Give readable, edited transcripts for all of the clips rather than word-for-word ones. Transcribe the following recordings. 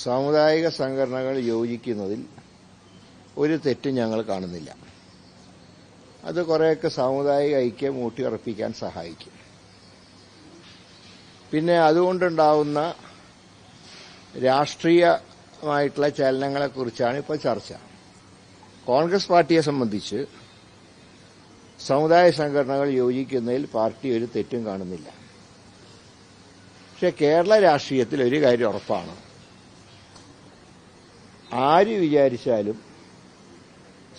സാമുദായിക സംഘടനകൾ യോജിക്കുന്നതിൽ ഒരു തെറ്റും ഞങ്ങൾ കാണുന്നില്ല. അത് കുറേയൊക്കെ സാമുദായിക ഐക്യം ഊട്ടിയുറപ്പിക്കാൻ സഹായിക്കും. പിന്നെ അതുകൊണ്ടുണ്ടാവുന്ന രാഷ്ട്രീയമായിട്ടുള്ള ചലനങ്ങളെക്കുറിച്ചാണ് ഇപ്പോൾ ചർച്ച. കോൺഗ്രസ് പാർട്ടിയെ സംബന്ധിച്ച് സമുദായ സംഘടനകൾ യോജിക്കുന്നതിൽ പാർട്ടി ഒരു തെറ്റും കാണുന്നില്ല. പക്ഷെ കേരള രാഷ്ട്രീയത്തിൽ ഒരു കാര്യം ഉറപ്പാണ്, ആര് വിചാരിച്ചാലും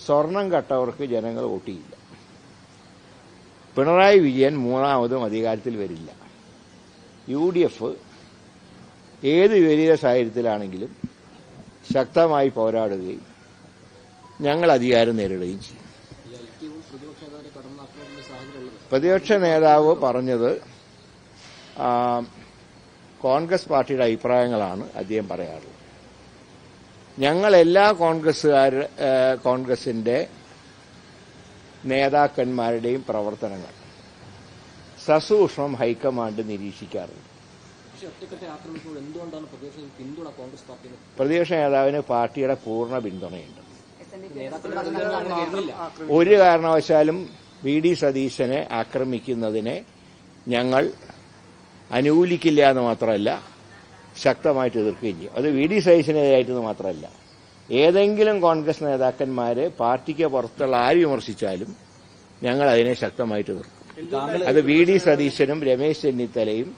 സ്വർണം കട്ടവർക്ക് ജനങ്ങൾ വോട്ട് ചെയ്യില്ല. പിണറായി വിജയൻ മൂന്നാമതും അധികാരത്തിൽ വരില്ല. UDF ഏത് വലിയ സാഹചര്യത്തിലാണെങ്കിലും ശക്തമായി പോരാടുകയും ഞങ്ങൾ അധികാരം നേരിടുകയും ചെയ്യും. പ്രതിപക്ഷ നേതാവ് പറഞ്ഞത് കോൺഗ്രസ് പാർട്ടിയുടെ അഭിപ്രായങ്ങളാണ് അദ്ദേഹം പറയാറുള്ളത്. ഞങ്ങൾ എല്ലാ കോൺഗ്രസിന്റെ നേതാക്കന്മാരുടെയും പ്രവർത്തനങ്ങൾ സസൂക്ഷ്മം ഹൈക്കമാൻഡ് നിരീക്ഷിക്കാറുണ്ട്. പ്രതിപക്ഷ നേതാവിന് പാർട്ടിയുടെ പൂർണ്ണ പിന്തുണയുണ്ട്. ഒരു കാരണവശാലും VD സതീശനെ ആക്രമിക്കുന്നതിനെ ഞങ്ങൾ അനുകൂലിക്കില്ല എന്ന് മാത്രമല്ല, ശക്തമായിട്ട് എതിർക്കുകയും ചെയ്യും. അത് VD സതീശനെതിരായിട്ടെന്ന് മാത്രമല്ല, ഏതെങ്കിലും കോൺഗ്രസ് നേതാക്കന്മാരെ പാർട്ടിക്ക് പുറത്തുള്ള ആര് വിമർശിച്ചാലും ഞങ്ങൾ അതിനെ ശക്തമായിട്ട് എതിർക്കും. അത് VD സതീശനും രമേശ് ചെന്നിത്തലയും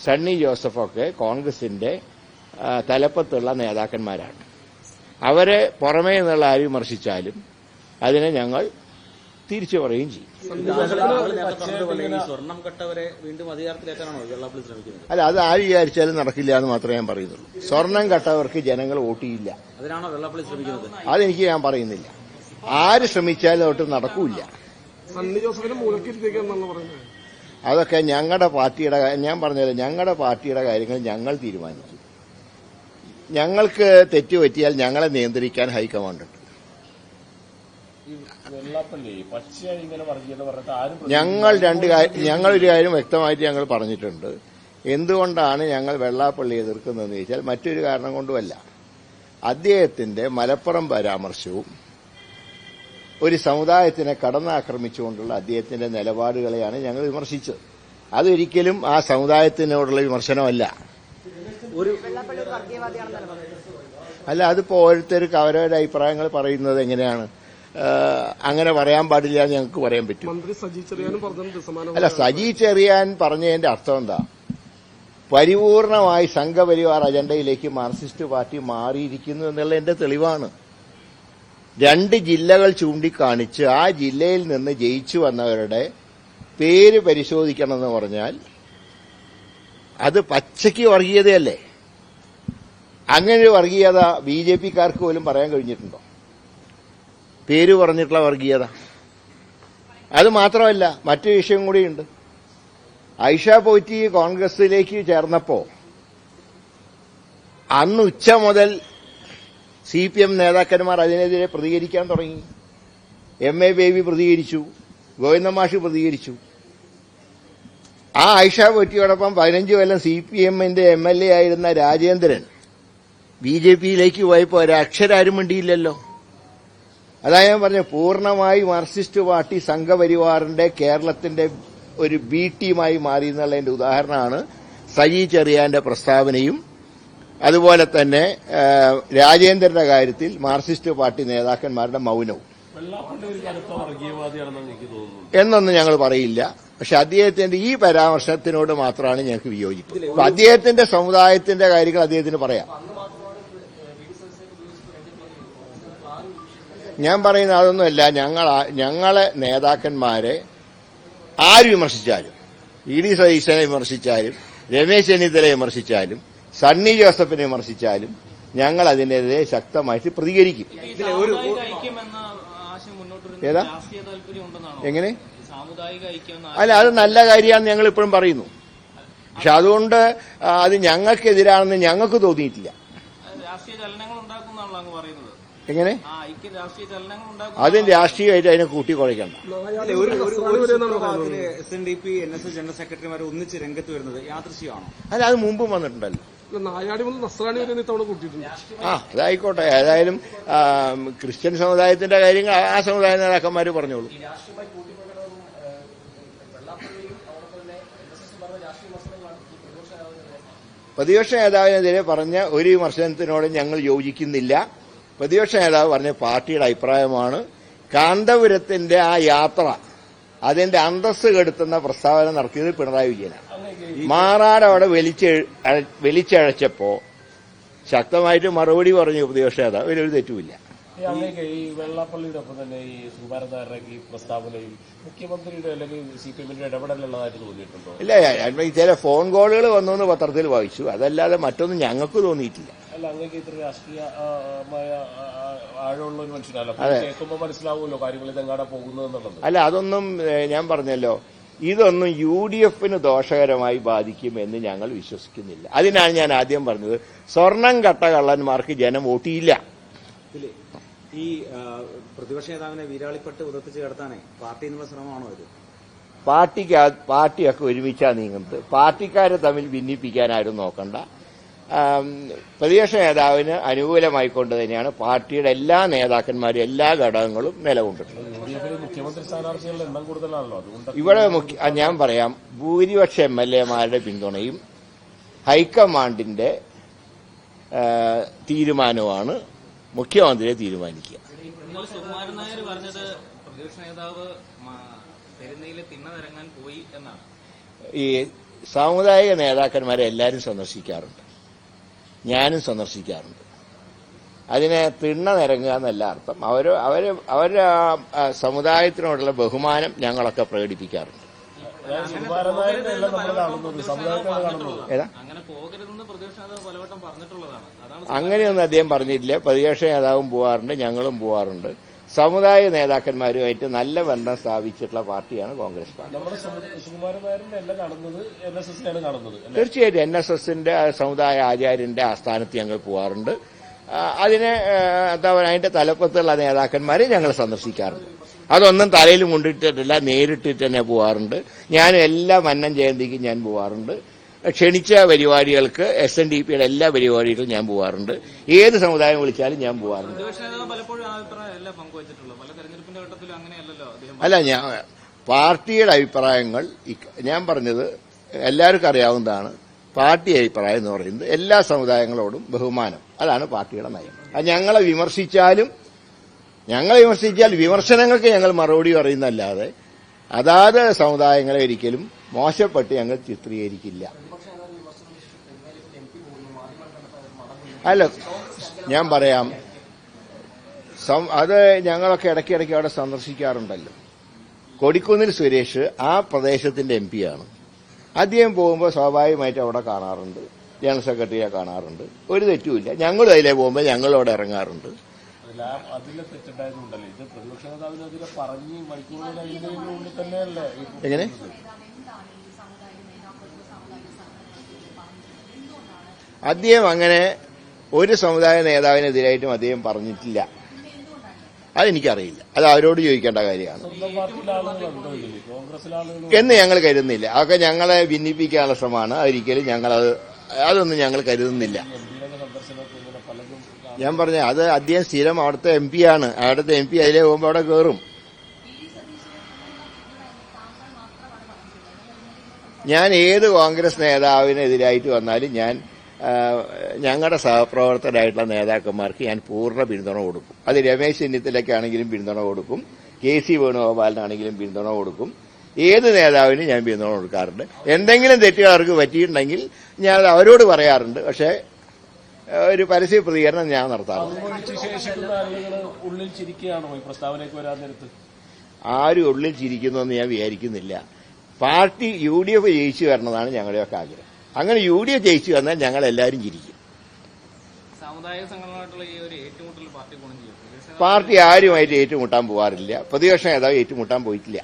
സണ്ണി ജോസഫൊക്കെ കോൺഗ്രസിന്റെ തലപ്പത്തുള്ള നേതാക്കന്മാരാണ്. അവരെ പുറമേ നിന്നുള്ള ആര് വിമർശിച്ചാലും അതിനെ ഞങ്ങൾ തിരിച്ചു പറയുകയും ചെയ്യും. അല്ല, അത് ആര് വിചാരിച്ചാലും നടക്കില്ല എന്ന് മാത്രമേ ഞാൻ പറയുന്നുള്ളൂ. സ്വർണം കട്ടവർക്ക് ജനങ്ങൾ വോട്ട് ചെയ്യില്ല, അതെനിക്ക് ഞാൻ പറയുന്നില്ല. ആര് ശ്രമിച്ചാലും അതൊട്ട് നടക്കൂല. അതൊക്കെ ഞങ്ങളുടെ പാർട്ടിയുടെ, ഞാൻ പറഞ്ഞത് ഞങ്ങളുടെ പാർട്ടിയുടെ കാര്യങ്ങൾ ഞങ്ങൾ തീരുമാനിക്കും. ഞങ്ങൾക്ക് തെറ്റുപറ്റിയാൽ ഞങ്ങളെ നിയന്ത്രിക്കാൻ ഹൈക്കമാൻഡ്. ഞങ്ങളൊരു കാര്യം വ്യക്തമായിട്ട് ഞങ്ങൾ പറഞ്ഞിട്ടുണ്ട്. എന്തുകൊണ്ടാണ് ഞങ്ങൾ വെള്ളാപ്പള്ളി എതിർക്കുന്നതെന്ന് ചോദിച്ചാൽ മറ്റൊരു കാരണം കൊണ്ടുമല്ല. അദ്ദേഹത്തിന്റെ മലപ്പുറം പരാമർശവും ഒരു സമുദായത്തിനെ കടന്നാക്രമിച്ചുകൊണ്ടുള്ള അദ്ദേഹത്തിന്റെ നിലപാടുകളെയാണ് ഞങ്ങൾ വിമർശിച്ചത്. അതൊരിക്കലും ആ സമുദായത്തിനോടുള്ള വിമർശനമല്ല. അല്ല, അതിപ്പോ ഓരോരുത്തർക്ക് അവരവരുടെ അഭിപ്രായങ്ങൾ പറയുന്നത് എങ്ങനെയാണ്? അങ്ങനെ പറയാൻ പാടില്ല എന്ന് ഞങ്ങൾക്ക് പറയാൻ പറ്റും. അല്ല, സജി ചെറിയാൻ പറഞ്ഞതിന്റെ അർത്ഥം എന്താ? പരിപൂർണമായി സംഘപരിവാർ അജണ്ടയിലേക്ക് മാർക്സിസ്റ്റ് പാർട്ടി മാറിയിരിക്കുന്നു എന്നുള്ളതിന്റെ തെളിവാണ്. 2 ജില്ലകൾ ചൂണ്ടിക്കാണിച്ച് ആ ജില്ലയിൽ നിന്ന് ജയിച്ചു വന്നവരുടെ പേര് പരിശോധിക്കണമെന്ന് പറഞ്ഞാൽ അത് പച്ചയ്ക്ക് വർഗീയതയല്ലേ? അങ്ങനെ ഒരു വർഗീയത BJPക്കാർക്ക് പോലും പറയാൻ കഴിഞ്ഞിട്ടുണ്ടോ? പേര് പറഞ്ഞിട്ടുള്ള വർഗീയത. അത് മാത്രമല്ല, മറ്റൊരു വിഷയം കൂടിയുണ്ട്. ഐഷ പോറ്റി കോൺഗ്രസിലേക്ക് ചേർന്നപ്പോ അന്ന് ഉച്ച മുതൽ CPM നേതാക്കന്മാർ അതിനെതിരെ പ്രതികരിക്കാൻ തുടങ്ങി. MA ബേബി പ്രതികരിച്ചു, ഗോവിന്ദമാഷി പ്രതികരിച്ചു. ആ ഐഷ പോറ്റിയോടൊപ്പം 15 കൊല്ലം CPMന്റെ MLA ആയിരുന്ന രാജേന്ദ്രൻ BJPയിലേക്ക് പോയപ്പോൾ ഒരക്ഷരാരും മിണ്ടിയില്ലല്ലോ. അതാ ഞാൻ പറഞ്ഞ പൂർണ്ണമായി മാർക്സിസ്റ്റ് പാർട്ടി സംഘപരിവാറിന്റെ കേരളത്തിന്റെ ഒരു B ടീമായി മാറി എന്നുള്ളതിന്റെ ഉദാഹരണമാണ് സജി ചെറിയാന്റെ പ്രസ്താവനയും അതുപോലെ തന്നെ രാജേന്ദ്രന്റെ കാര്യത്തിൽ മാർക്സിസ്റ്റ് പാർട്ടി നേതാക്കന്മാരുടെ മൌനവും. എന്നൊന്നും ഞങ്ങൾ പറയില്ല. പക്ഷെ അദ്ദേഹത്തിന്റെ ഈ പരാമർശത്തിനോട് മാത്രമാണ് ഞങ്ങൾക്ക് വിയോജിപ്പ്. അദ്ദേഹത്തിന്റെ സമുദായത്തിന്റെ കാര്യങ്ങൾ അദ്ദേഹത്തിന് പറയാം. ഞാൻ പറയുന്ന അതൊന്നുമല്ല. ഞങ്ങളെ നേതാക്കന്മാരെ ആര് വിമർശിച്ചാലും, VD സതീശനെ വിമർശിച്ചാലും, രമേശ് ചെന്നിത്തലയെ വിമർശിച്ചാലും, സണ്ണി ജോസഫിനെ വിമർശിച്ചാലും ഞങ്ങൾ അതിനെതിരെ ശക്തമായിട്ട് പ്രതികരിക്കും. ഏതാ? എങ്ങനെ? അല്ല, അത് നല്ല കാര്യമാണെന്ന് ഞങ്ങൾ ഇപ്പോഴും പറയുന്നു. പക്ഷെ അതുകൊണ്ട് അത് ഞങ്ങൾക്കെതിരാണെന്ന് ഞങ്ങൾക്ക് തോന്നിയിട്ടില്ല. എങ്ങനെ? അതും രാഷ്ട്രീയമായിട്ട് അതിനെ കൂട്ടിക്കുഴയ്ക്കണ്ട. SNDP NSS ജനറൽ സെക്രട്ടറിമാർ ഒന്നിച്ച് രംഗത്ത് വരുന്നത് യാദൃശ്യമാണോ? അല്ല, അത് മുമ്പും വന്നിട്ടുണ്ടല്ലോ. നായാടി മുതൽ നസ്രാണി വരെ ഇത്തവണ കൂട്ടിയിട്ടുണ്ട്. അതായിക്കോട്ടെ. ഏതായാലും ക്രിസ്ത്യൻ സമുദായത്തിന്റെ കാര്യങ്ങൾ ആ സമുദായ നേതാക്കന്മാർ പറഞ്ഞോളൂ. പ്രതിപക്ഷ നേതാവിനെതിരെ പറഞ്ഞ ഒരു വിമർശനത്തിനോട് ഞങ്ങൾ യോജിക്കുന്നില്ല. പ്രതിപക്ഷ നേതാവ് പറഞ്ഞ പാർട്ടിയുടെ അഭിപ്രായമാണ്. കാന്തപുരത്തിന്റെ ആ യാത്ര അതിന്റെ അന്തസ്സ് കെടുത്തുന്ന പ്രസ്താവന നടത്തിയത് പിണറായി വിജയനാണ്. മാറാട് അവിടെ വലിച്ചഴച്ചപ്പോ ശക്തമായിട്ട് മറുപടി പറഞ്ഞു പ്രതിപക്ഷ നേതാവ്. വലിയൊരു തെറ്റുമില്ല. ഈ വെള്ളാപ്പള്ളിയുടെ ഒപ്പം തന്നെ ഈ സുകുമാരനായരുടെ ഈ പ്രസ്താവനയിൽ മുഖ്യമന്ത്രിയുടെ അല്ലെങ്കിൽ CPM-ന്റെ ഇടപെടലുള്ളതായിട്ട് തോന്നിയിട്ടുണ്ടോ? ഇല്ല, ചില ഫോൺ കോളുകൾ വന്നു പത്രത്തിൽ വായിച്ചു. അതല്ലാതെ മറ്റൊന്നും ഞങ്ങൾക്ക് തോന്നിയിട്ടില്ല. അല്ല, അങ്ങേക്ക് ഇത്ര രാഷ്ട്രീയമായ ആഴമുള്ള ഒരു മനുഷ്യനല്ല. കേൾക്കുമ്പോൾ മനസ്സിലാവുമല്ലോ കാര്യങ്ങൾ ഇതെങ്ങാടെ പോകുന്നതെന്നുള്ളത്. അല്ല, അതൊന്നും ഞാൻ പറഞ്ഞല്ലോ, ഇതൊന്നും UDF ദോഷകരമായി ബാധിക്കുമെന്ന് ഞങ്ങൾ വിശ്വസിക്കുന്നില്ല. അതിനാണ് ഞാൻ ആദ്യം പറഞ്ഞത്, സ്വർണം കട്ട കള്ളന്മാർക്ക് ജനം വോട്ടിയില്ല. ഈ പ്രതിപക്ഷ നേതാവിനെ വീരാളിപ്പെട്ട് ഉദത്തിച്ച് കിടത്താനേ പാർട്ടി എന്നുള്ള ശ്രമമാണോ ഇത്? പാർട്ടിയൊക്കെ ഒരുമിച്ചാ നീങ്ങുന്നത്. പാർട്ടിക്കാരെ തമ്മിൽ ഭിന്നിപ്പിക്കാനാരും നോക്കണ്ട. പ്രതിപക്ഷ നേതാവിന് അനുകൂലമായിക്കൊണ്ട് തന്നെയാണ് പാർട്ടിയുടെ എല്ലാ നേതാക്കന്മാരും എല്ലാ ഘടകങ്ങളും നിലകൊണ്ടിട്ടുള്ളത്. ഇവിടെ ഞാൻ പറയാം, ഭൂരിപക്ഷ MLA-മാരുടെ പിന്തുണയും ഹൈക്കമാൻഡിന്റെ തീരുമാനവുമാണ് മുഖ്യമന്ത്രിയെ തീരുമാനിക്കുക. സുകുമാരൻ നായർ പറഞ്ഞത് പ്രതിപക്ഷ നേതാവ് പെരുന്നയിലെ തിണ്ണനിറങ്ങാൻ പോയി എന്നാണ്. ഈ സാമുദായിക നേതാക്കന്മാരെ എല്ലാവരും സന്ദർശിക്കാറുണ്ട്, ഞാനും സന്ദർശിക്കാറുണ്ട്. അതിനെ തിണ്ണ നിരങ്ങുക എന്നല്ല അർത്ഥം. അവരുടെ സമുദായത്തിനോടുള്ള ബഹുമാനം ഞങ്ങളൊക്കെ പ്രകടിപ്പിക്കാറുണ്ട്. അങ്ങനെയൊന്നും അദ്ദേഹം പറഞ്ഞിട്ടില്ല. പ്രതിപക്ഷ നേതാവും പോവാറുണ്ട്, ഞങ്ങളും പോവാറുണ്ട്. സമുദായ നേതാക്കന്മാരുമായിട്ട് നല്ല ബന്ധം സ്ഥാപിച്ചിട്ടുള്ള പാർട്ടിയാണ് കോൺഗ്രസ് പാർട്ടി. തീർച്ചയായിട്ടും NSSന്റെ സമുദായ ആചാര്യന്റെ ആസ്ഥാനത്ത് ഞങ്ങൾ പോവാറുണ്ട്. അതിന്റെ തലപ്പത്തുള്ള നേതാക്കന്മാരെ ഞങ്ങൾ സന്ദർശിക്കാറുണ്ട്. അതൊന്നും തലയിൽ കൊണ്ടിട്ടിട്ടില്ല, നേരിട്ടിട്ട് തന്നെ പോവാറുണ്ട്. ഞാനും എല്ലാ മന്നം ജയന്തിക്കും ഞാൻ പോവാറുണ്ട്. ക്ഷണിച്ച പരിപാടികൾക്ക് SNDPയുടെ എല്ലാ പരിപാടികളും ഞാൻ പോവാറുണ്ട്. ഏത് സമുദായം വിളിച്ചാലും ഞാൻ പോവാറുണ്ട്. അല്ല, പാർട്ടിയുടെ അഭിപ്രായങ്ങൾ ഞാൻ പറഞ്ഞത് എല്ലാവർക്കും അറിയാവുന്നതാണ്. പാർട്ടി അഭിപ്രായം എന്ന് പറയുന്നത് എല്ലാ സമുദായങ്ങളോടും ബഹുമാനം, അതാണ് പാർട്ടിയുടെ നയം. അത് ഞങ്ങളെ വിമർശിച്ചാൽ വിമർശനങ്ങൾക്ക് ഞങ്ങൾ മറുപടി പറയുന്നതല്ലാതെ അതാത് സമുദായങ്ങളെ ഒരിക്കലും മോശപ്പെട്ട് ഞങ്ങൾ ചിത്രീകരിക്കില്ല. അല്ല, ഞാൻ പറയാം, അത് ഞങ്ങളൊക്കെ ഇടയ്ക്കിടയ്ക്ക് അവിടെ സന്ദർശിക്കാറുണ്ടല്ലോ. കൊടിക്കുന്നിൽ സുരേഷ് ആ പ്രദേശത്തിന്റെ MP ആണ്. അദ്ദേഹം പോകുമ്പോൾ സ്വാഭാവികമായിട്ട് അവിടെ കാണാറുണ്ട്, ജനറൽ സെക്രട്ടറിയെ കാണാറുണ്ട്. ഒരു തെറ്റുമില്ല. ഞങ്ങളും അതിലെ പോകുമ്പോൾ ഞങ്ങളവിടെ ഇറങ്ങാറുണ്ട്. എങ്ങനെ? അദ്ദേഹം അങ്ങനെ ഒരു സമുദായ നേതാവിനെതിരായിട്ടും അദ്ദേഹം പറഞ്ഞിട്ടില്ല. അതെനിക്കറിയില്ല, അത് അവരോട് ചോദിക്കേണ്ട കാര്യമാണ് എന്ന് ഞങ്ങൾ കരുതുന്നില്ല. അതൊക്കെ ഞങ്ങളെ ഭിന്നിപ്പിക്കാനുള്ള ശ്രമമാണ്. ഒരിക്കലും അതൊന്നും ഞങ്ങൾ കരുതുന്നില്ല. ഞാൻ പറഞ്ഞ അത് അദ്ദേഹം സ്ഥിരം അവിടുത്തെ MP ആണ്. അവിടുത്തെ MP അതിലേ പോകുമ്പോൾ അവിടെ കയറും. ഞാൻ ഏത് കോൺഗ്രസ് നേതാവിനെതിരായിട്ട് വന്നാലും ഞങ്ങളുടെ സഹപ്രവർത്തകരായിട്ടുള്ള നേതാക്കന്മാർക്ക് ഞാൻ പൂർണ്ണ പിന്തുണ കൊടുക്കും. അത് രമേശ് ചെന്നിത്തലയ്ക്കാണെങ്കിലും പിന്തുണ കൊടുക്കും, KC വേണുഗോപാലിനാണെങ്കിലും പിന്തുണ കൊടുക്കും. ഏത് നേതാവിനും ഞാൻ പിന്തുണ കൊടുക്കാറുണ്ട്. എന്തെങ്കിലും തെറ്റുകൾ അവർക്ക് പറ്റിയിട്ടുണ്ടെങ്കിൽ ഞാൻ അവരോട് പറയാറുണ്ട്. പക്ഷേ ഒരു പരസ്യ പ്രതികരണം ഞാൻ നടത്താറുണ്ട്. ആരും ഉള്ളിൽ ചിരിക്കുന്നുവെന്ന് ഞാൻ വിചാരിക്കുന്നില്ല. പാർട്ടി UDF ജയിച്ചു വരണമെന്നാണ് ഞങ്ങളുടെയൊക്കെ ആഗ്രഹം. അങ്ങനെ UDF ജയിച്ചു വന്നാൽ ഞങ്ങൾ എല്ലാവരും ചിരിക്കും. പാർട്ടി ആരുമായിട്ട് ഏറ്റുമുട്ടാൻ പോകാറില്ല. പ്രതിപക്ഷ നേതാവ് ഏറ്റുമുട്ടാൻ പോയിട്ടില്ല.